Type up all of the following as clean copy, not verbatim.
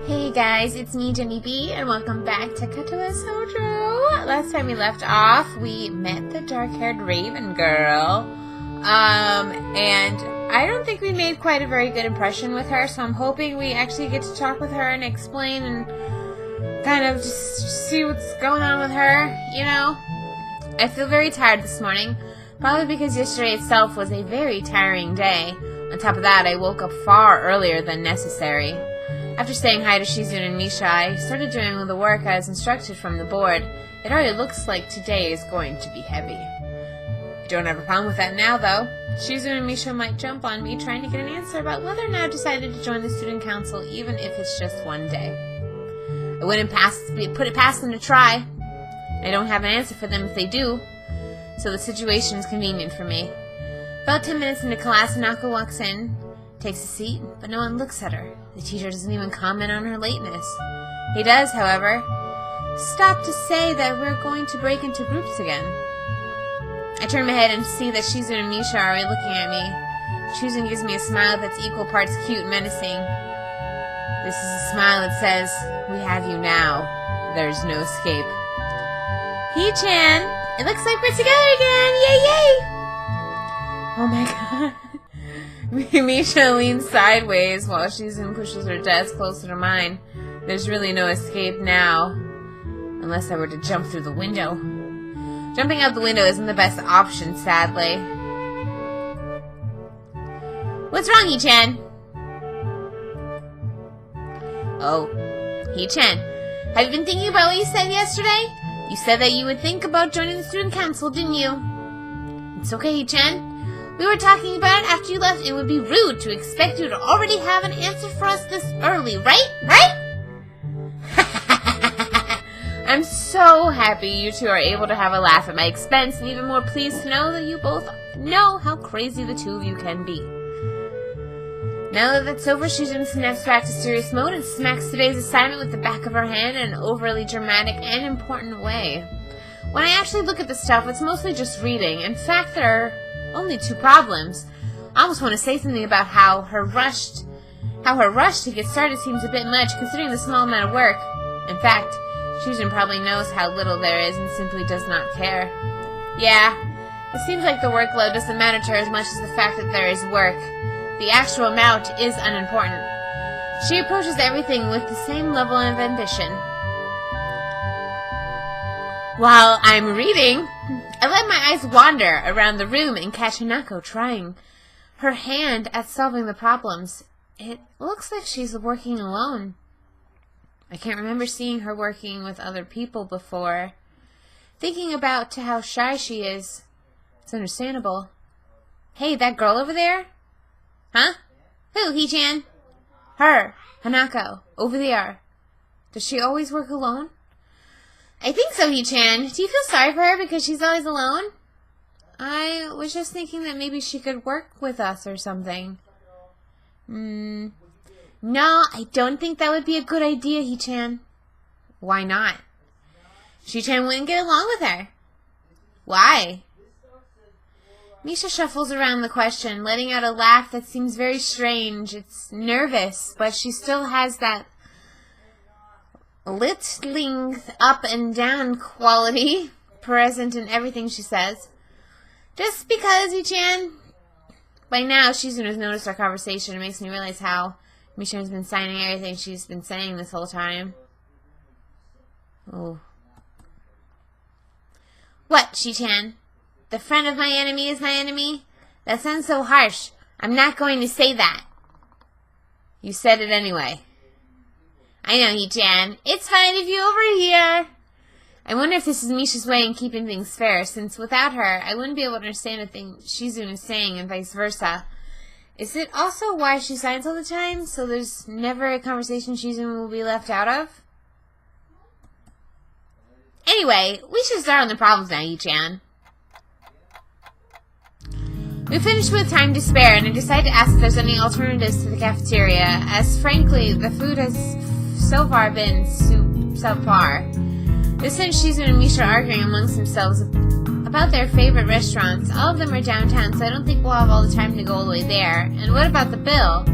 Hey guys, it's me, Jennie B, and welcome back to Katawa Shoujo. Last time we left off, we met the dark-haired raven girl. And I don't think we made quite a very good impression with her, so I'm hoping we actually get to talk with her and explain and kind of just see what's going on with her, you know? I feel very tired this morning, probably because yesterday itself was a very tiring day. On top of that, I woke up far earlier than necessary. After saying hi to Shizune and Misha, I started doing the work I was instructed from the board. It already looks like today is going to be heavy. I don't have a problem with that now, though. Shizune and Misha might jump on me trying to get an answer about whether or not I decided to join the student council, even if it's just one day. I wouldn't put it past them to try. I don't have an answer for them if they do, so the situation is convenient for me. About 10 minutes into class, Hanako walks in, takes a seat, but no one looks at her. The teacher doesn't even comment on her lateness. He does, however, stop to say that we're going to break into groups again. I turn my head and see that Shizune and Misha are already looking at me. Shizune gives me a smile that's equal parts cute and menacing. This is a smile that says, "We have you now. There's no escape." Hee-chan! It looks like we're together again! Yay, yay! Oh my god. Misha leans sideways while Shizune pushes her desk closer to mine. There's really no escape now. Unless I were to jump through the window. Jumping out the window isn't the best option, sadly. What's wrong, Hee-chan? Oh, Hee-chan, have you been thinking about what you said yesterday? You said that you would think about joining the student council, didn't you? It's okay, Hee-chan. We were talking about it after you left. It would be rude to expect you to already have an answer for us this early, right? Right? I'm so happy you two are able to have a laugh at my expense, and even more pleased to know that you both know how crazy the two of you can be. Now that that's over, Shizune snaps back to serious mode and smacks today's assignment with the back of her hand in an overly dramatic and important way. When I actually look at the stuff, it's mostly just reading. In fact, there are only two problems. I almost want to say something about how her rush to get started seems a bit much, considering the small amount of work. In fact, Shizune probably knows how little there is and simply does not care. Yeah, it seems like the workload doesn't matter to her as much as the fact that there is work. The actual amount is unimportant. She approaches everything with the same level of ambition. While I'm reading, I let my eyes wander around the room and catch Hanako trying her hand at solving the problems. It looks like she's working alone. I can't remember seeing her working with other people before. Thinking about how shy she is, it's understandable. Hey, that girl over there? Huh? Who, Hee-chan? Her, Hanako, over there. Does she always work alone? I think so, Hee-chan. Do you feel sorry for her because she's always alone? I was just thinking that maybe she could work with us or something. No, I don't think that would be a good idea, Hee-chan. Why not? Shi-chan wouldn't get along with her. Why? Misha shuffles around the question, letting out a laugh that seems very strange. It's nervous, but she still has that littling up and down quality present in everything she says. Just because, Hee-chan. By now, Shizune has noticed our conversation. It makes me realize how Misha has been signing everything she's been saying this whole time. Oh. What, Shi-chan? The friend of my enemy is my enemy? That sounds so harsh. I'm not going to say that. You said it anyway. I know, Hee-chan. It's fine if you over here. I wonder if this is Misha's way in keeping things fair, since without her, I wouldn't be able to understand a thing Shizune is saying and vice versa. Is it also why she signs all the time, so there's never a conversation Shizune will be left out of? Anyway, we should start on the problems now, Hee-chan. We finished with time to spare, and I decided to ask if there's any alternatives to the cafeteria, as frankly, the food has so far been subpar. This sent Shizune and Misha arguing amongst themselves about their favorite restaurants. All of them are downtown, so I don't think we'll have all the time to go all the way there. And what about the bill?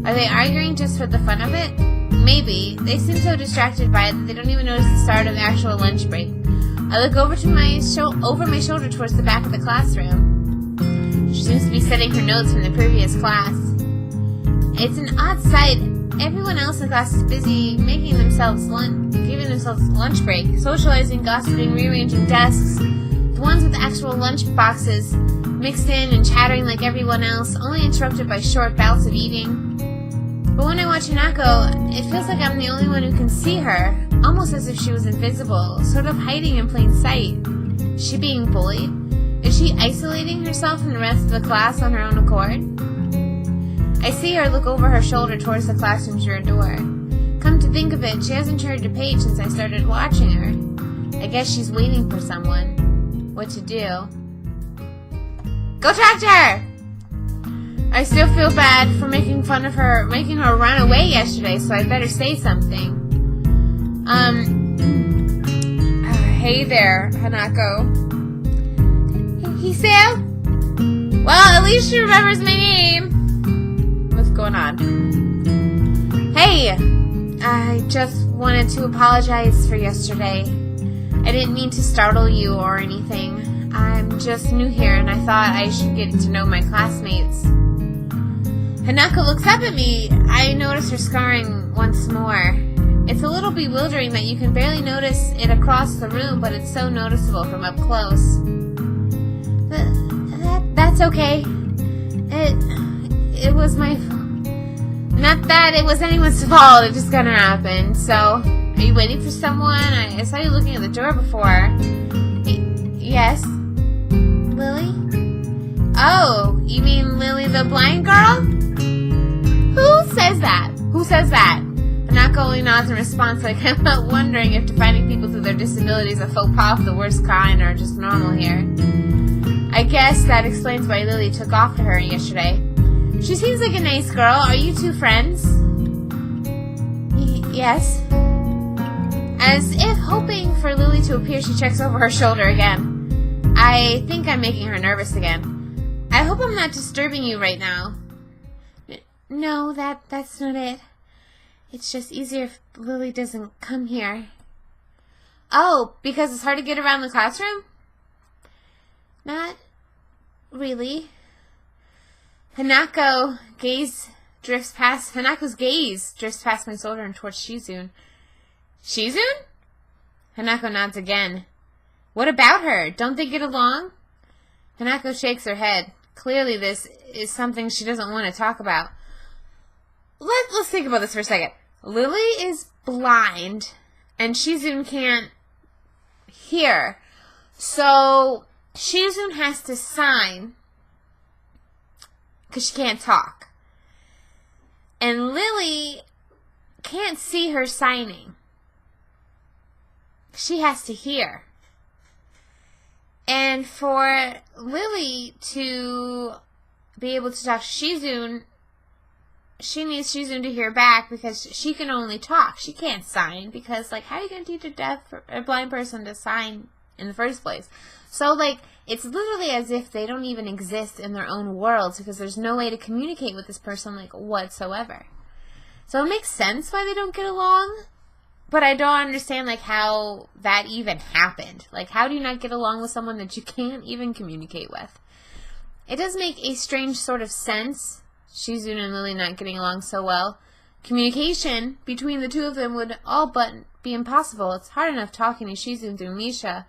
Are they arguing just for the fun of it? maybe. They seem so distracted by it that they don't even notice the start of the actual lunch break. I look over my shoulder towards the back of the classroom. She seems to be setting her notes from the previous class. It's an odd sight. Everyone else in class is busy giving themselves lunch break, socializing, gossiping, rearranging desks. The ones with the actual lunch boxes mixed in and chattering like everyone else, only interrupted by short bouts of eating. But when I watch Hanako, it feels like I'm the only one who can see her, almost as if she was invisible, sort of hiding in plain sight. Is she being bullied? Is she isolating herself from the rest of the class on her own accord? I see her look over her shoulder towards the classroom's rear door. Come to think of it, she hasn't turned a page since I started watching her. I guess she's waiting for someone. What to do? Go talk to her! I still feel bad for making fun of her, making her run away yesterday, so I better say something. Hey there, Hanako. Hisao? Well, at least she remembers my name. What's going on? Hey! I just wanted to apologize for yesterday. I didn't mean to startle you or anything. I'm just new here and I thought I should get to know my classmates. Hanako looks up at me. I notice her scarring once more. It's a little bewildering that you can barely notice it across the room, but it's so noticeable from up close. That's okay. It was my fault. Not that it was anyone's fault, it just kind of happened. So, are you waiting for someone? I saw you looking at the door before. Yes? Lily? Oh, you mean Lily the blind girl? Who says that? Who says that? Hanako only nods in response, like I'm not wondering if defining people through their disabilities a faux pas of the worst kind or just normal here. I guess that explains why Lily took off to her yesterday. She seems like a nice girl. Are you two friends? Yes. As if hoping for Lily to appear, she checks over her shoulder again. I think I'm making her nervous again. I hope I'm not disturbing you right now. No, that's not it. It's just easier if Lily doesn't come here. Oh, because it's hard to get around the classroom? Not really. Hanako's gaze drifts past my shoulder and towards Shizune. Shizune? Hanako nods again. What about her? Don't they get along? Hanako shakes her head. Clearly this is something she doesn't want to talk about. Let's think about this for a second. Lily is blind, and Shizune can't hear. So Shizune has to sign, because she can't talk. And Lily can't see her signing. She has to hear. And for Lily to be able to talk to Shizune, she needs Shizune to hear back because she can only talk. She can't sign because, like, how are you going to teach a blind person to sign in the first place? So, like, it's literally as if they don't even exist in their own worlds because there's no way to communicate with this person, like, whatsoever. So it makes sense why they don't get along, but I don't understand, like, how that even happened. Like, how do you not get along with someone that you can't even communicate with? It does make a strange sort of sense, Shizune and Lily not getting along so well. Communication between the two of them would all but be impossible. It's hard enough talking to Shizune through Misha,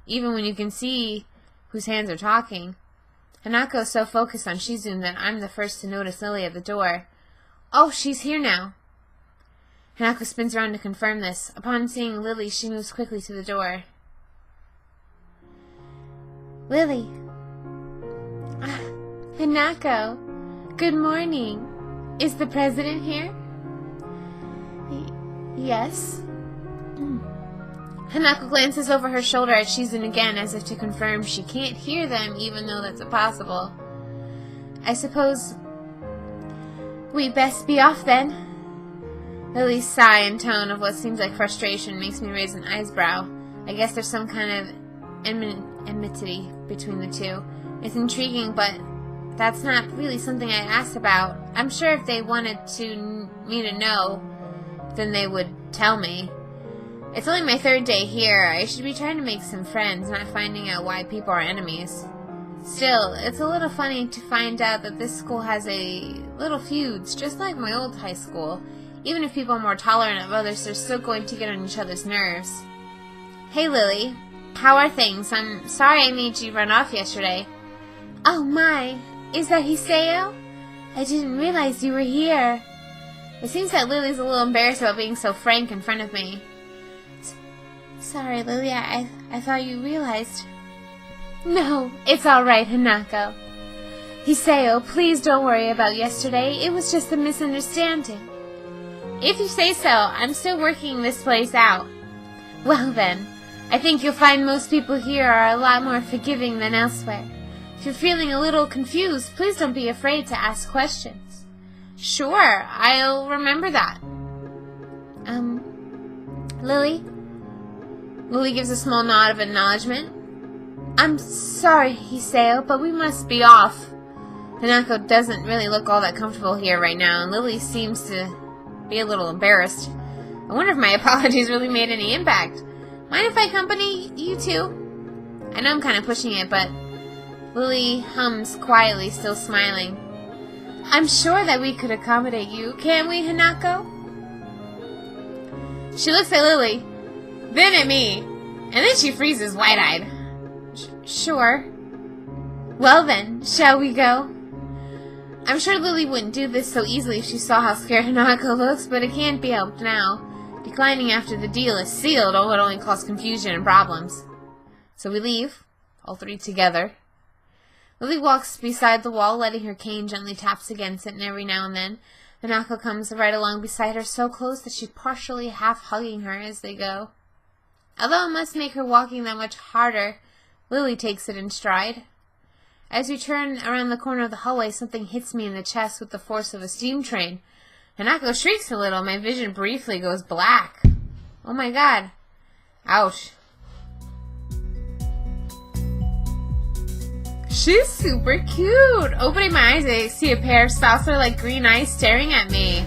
even when you can see whose hands are talking. Hanako's so focused on Shizune that I'm the first to notice Lily at the door. Oh, she's here now. Hanako spins around to confirm this. Upon seeing Lily, she moves quickly to the door. Lily. Hanako. Good morning. Is the president here? Yes. Hanako glances over her shoulder at Shizune again as if to confirm she can't hear them even though that's impossible. I suppose we'd best be off then. Lily's sigh and tone of what seems like frustration makes me raise an eyebrow. I guess there's some kind of enmity between the two. It's intriguing, but that's not really something I asked about. I'm sure if they wanted me to know, than they would tell me. It's only my 3rd day here. I should be trying to make some friends, not finding out why people are enemies. Still, it's a little funny to find out that this school has a little feuds, just like my old high school. Even if people are more tolerant of others, they're still going to get on each other's nerves. Hey, Lily. How are things? I'm sorry I made you run off yesterday. Oh my, is that Hisao? I didn't realize you were here. It seems that Lily's a little embarrassed about being so frank in front of me. Sorry, Lily, I thought you realized. No, it's alright, Hanako. Hisao, please don't worry about yesterday. It was just a misunderstanding. If you say so, I'm still working this place out. Well then, I think you'll find most people here are a lot more forgiving than elsewhere. If you're feeling a little confused, please don't be afraid to ask questions. Sure, I'll remember that. Lily? Lily gives a small nod of acknowledgement. I'm sorry, Hisao, but we must be off. Hanako doesn't really look all that comfortable here right now, and Lily seems to be a little embarrassed. I wonder if my apologies really made any impact. Mind if I accompany you two? I know I'm kind of pushing it, but Lily hums quietly, still smiling. I'm sure that we could accommodate you, can't we, Hanako? She looks at Lily, then at me, and then she freezes wide-eyed. Sure. Well then, shall we go? I'm sure Lily wouldn't do this so easily if she saw how scared Hanako looks, but it can't be helped now. Declining after the deal is sealed or would only cause confusion and problems. So we leave, all three together. Lily walks beside the wall, letting her cane gently taps against it, and every now and then Hanako comes right along beside her, so close that she's partially half hugging her as they go. Although it must make her walking that much harder, Lily takes it in stride. As we turn around the corner of the hallway, something hits me in the chest with the force of a steam train. Hanako shrieks a little. My vision briefly goes black. Oh my god. Ouch. She's super cute. Opening my eyes, I see a pair of saucer-like green eyes staring at me.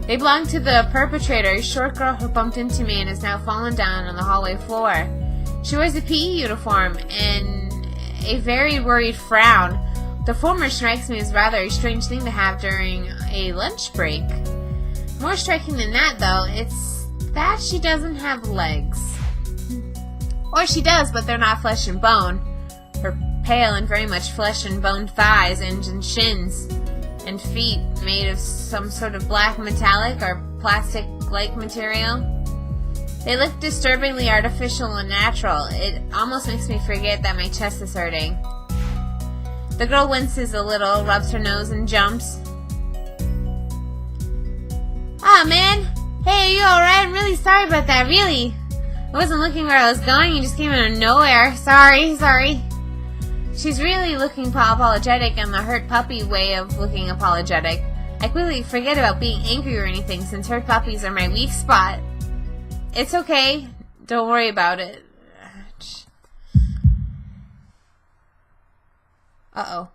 They belong to the perpetrator, a short girl who bumped into me and has now fallen down on the hallway floor. She wears a PE uniform and a very worried frown. The former strikes me as rather a strange thing to have during a lunch break. More striking than that, though, it's that she doesn't have legs. Or she does, but they're not flesh and bone. Her pale and very much flesh and bone thighs and shins and feet made of some sort of black metallic or plastic-like material. They look disturbingly artificial and natural. It almost makes me forget that my chest is hurting. The girl winces a little, rubs her nose, and jumps. Aw, man! Hey, are you alright? I'm really sorry about that, really. I wasn't looking where I was going, you just came out of nowhere. Sorry. She's really looking apologetic in the hurt puppy way of looking apologetic. I quickly forget about being angry or anything, since hurt puppies are my weak spot. It's okay. Don't worry about it. Uh-oh.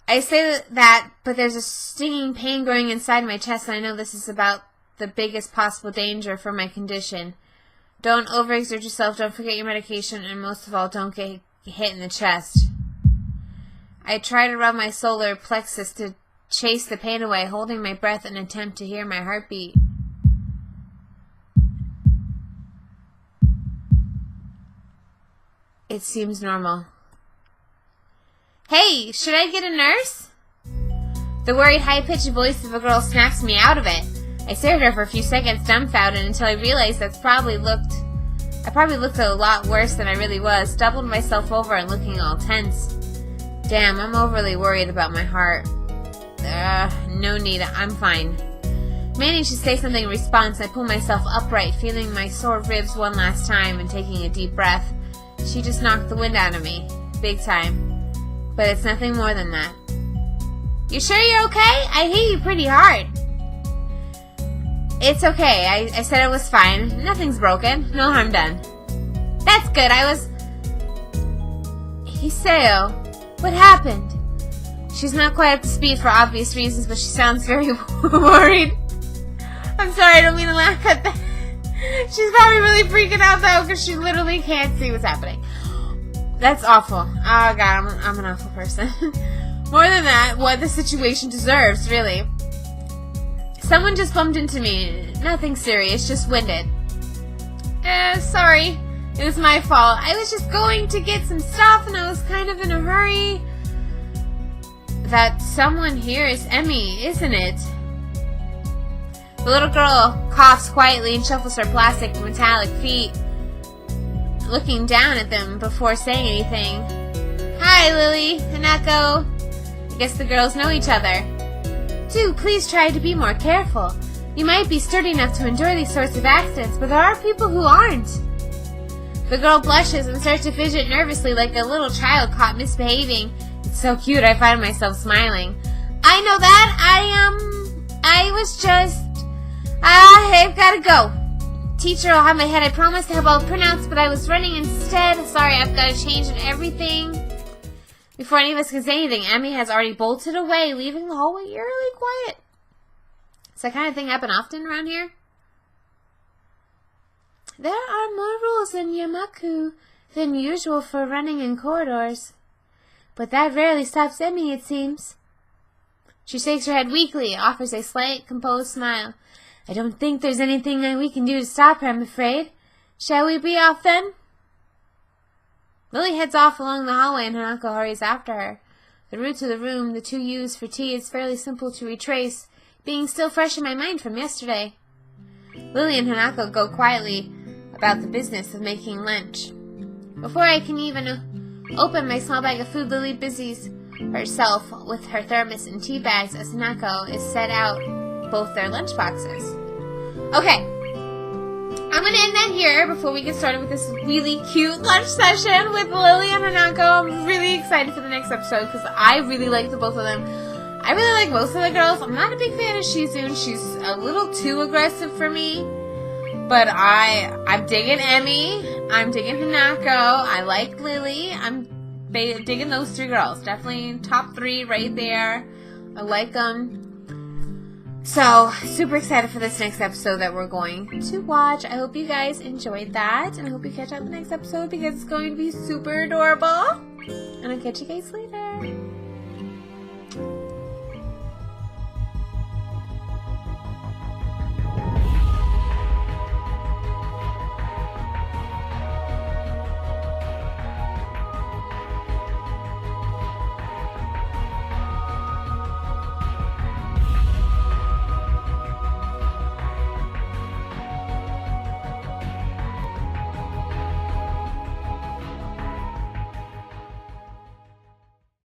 I say that, but there's a stinging pain growing inside my chest, and I know this is about the biggest possible danger for my condition. Don't overexert yourself, don't forget your medication, and most of all, don't get hit in the chest. I try to rub my solar plexus to chase the pain away, holding my breath in an attempt to hear my heartbeat. It seems normal. Hey, should I get a nurse? The worried, high-pitched voice of a girl snaps me out of it. I stared at her for a few seconds, dumbfounded, until I realized I probably looked a lot worse than I really was, doubled myself over and looking all tense. Damn, I'm overly worried about my heart. No need, I'm fine. Managed to say something in response, I pull myself upright, feeling my sore ribs one last time and taking a deep breath. She just knocked the wind out of me. Big time. But it's nothing more than that. You sure you're okay? I hit you pretty hard. It's okay. I said it was fine. Nothing's broken. No harm done. That's good. Hisao, what happened? She's not quite up to speed for obvious reasons, but she sounds very worried. I'm sorry, I don't mean to laugh at that. She's probably really freaking out, though, because she literally can't see what's happening. That's awful. Oh, God, I'm an awful person. More than that, what the situation deserves, really. Someone just bumped into me. Nothing serious, just winded. Sorry. It was my fault. I was just going to get some stuff, and I was kind of in a hurry. That someone here is Emmy, isn't it? The little girl coughs quietly and shuffles her plastic metallic feet, looking down at them before saying anything. Hi, Lily, Hanako. I guess the girls know each other. Do please try to be more careful. You might be sturdy enough to endure these sorts of accidents, but there are people who aren't. The girl blushes and starts to fidget nervously like a little child caught misbehaving. It's so cute, I find myself smiling. I know that. I've gotta go. Teacher will have my head, I promised to have all printouts, but I was running instead. Sorry, I've got to change and everything. Before any of us can say anything, Emmy has already bolted away, leaving the hallway eerily quiet. Does that kind of thing happen often around here? There are more rules in Yamaku than usual for running in corridors. But that rarely stops Emmy, it seems. She shakes her head weakly, offers a slight, composed smile. I don't think there's anything we can do to stop her, I'm afraid. Shall we be off then? Lily heads off along the hallway and Hanako hurries after her. The route to the room the two used for tea is fairly simple to retrace, being still fresh in my mind from yesterday. Lily and Hanako go quietly about the business of making lunch. Before I can even open my small bag of food, Lily busies herself with her thermos and tea bags as Hanako is set out both their lunch boxes. Okay, I'm going to end that here before we get started with this really cute lunch session with Lily and Hanako. I'm really excited for the next episode because I really like the both of them. I really like most of the girls. I'm not a big fan of Shizune. She's a little too aggressive for me. But I'm digging Emmy. I'm digging Hanako. I like Lily. I'm digging those three girls. Definitely top 3 right there. I like them. So, super excited for this next episode that we're going to watch. I hope you guys enjoyed that. And I hope you catch out the next episode because it's going to be super adorable. And I'll catch you guys later.